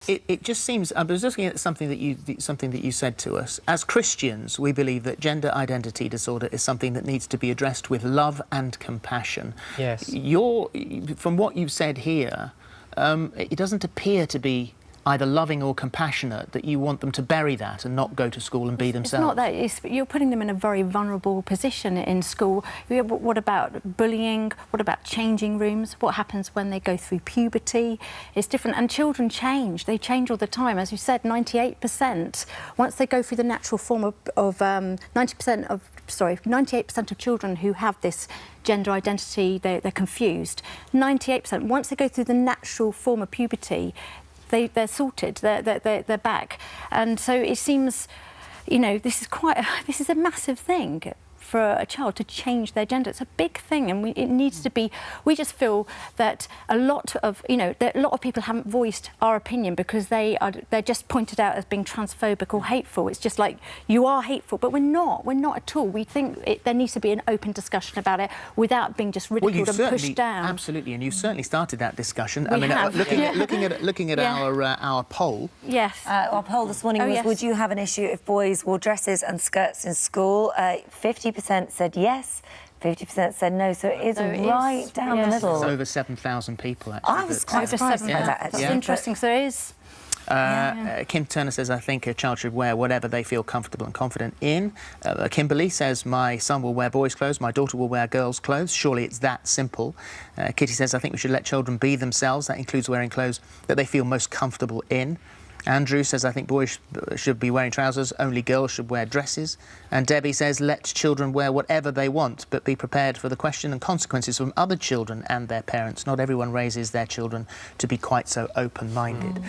It just seems, I was looking at something that you said to us. As Christians, we believe that gender identity disorder is something that needs to be addressed with love and compassion. Yes. From what you've said here, it doesn't appear to be either loving or compassionate, that you want them to bury that and not go to school and be themselves. It's not that. You're putting them in a very vulnerable position in school. What about bullying? What about changing rooms? What happens when they go through puberty? It's different. And children change. They change all the time. As you said, 98%, once they go through the natural form of 98% of children who have this gender identity, they're confused. 98%, once they go through the natural form of puberty, they're sorted, they're back. And so it seems, you know, this is a massive thing for a child to change their gender. It's a big thing, and it needs to be. We just feel that a lot of people haven't voiced our opinion because they're just pointed out as being transphobic or hateful. It's just like, you are hateful, but we're not at all. We think there needs to be an open discussion about it without being just ridiculed and pushed down. Absolutely, and you certainly started that discussion. Looking at our poll. Yes. Our poll this morning was: would you have an issue if boys wore dresses and skirts in school? 50% said yes, 50% said no, so it is right down the middle. It's over 7,000 people, actually. I was quite surprised by that, actually. That's interesting, so it is. Kim Turner says, I think a child should wear whatever they feel comfortable and confident in. Kimberly says, my son will wear boys' clothes, my daughter will wear girls' clothes. Surely it's that simple. Kitty says, I think we should let children be themselves. That includes wearing clothes that they feel most comfortable in. Andrew says, I think boys should be wearing trousers, only girls should wear dresses. And Debbie says, let children wear whatever they want, but be prepared for the question and consequences from other children and their parents. Not everyone raises their children to be quite so open-minded.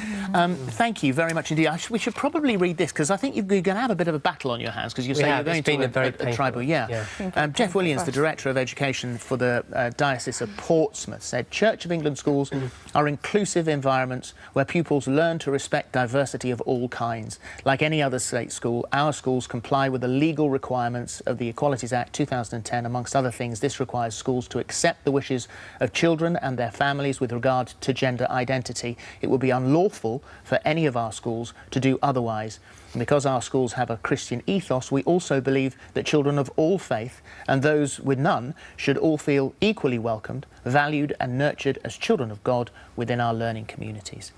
Thank you very much indeed. We should probably read this, because I think you're going to have a bit of a battle on your hands, because you're going to a tribal... Jeff Williams, the Director of Education for the Diocese of Portsmouth, said, Church of England schools are inclusive environments where pupils learn to respect diversity of all kinds. Like any other state school, our schools comply with the legal requirements of the Equalities Act 2010. Amongst other things, this requires schools to accept the wishes of children and their families with regard to gender identity. It would be unlawful for any of our schools to do otherwise. And because our schools have a Christian ethos, we also believe that children of all faith and those with none should all feel equally welcomed, valued and nurtured as children of God within our learning communities.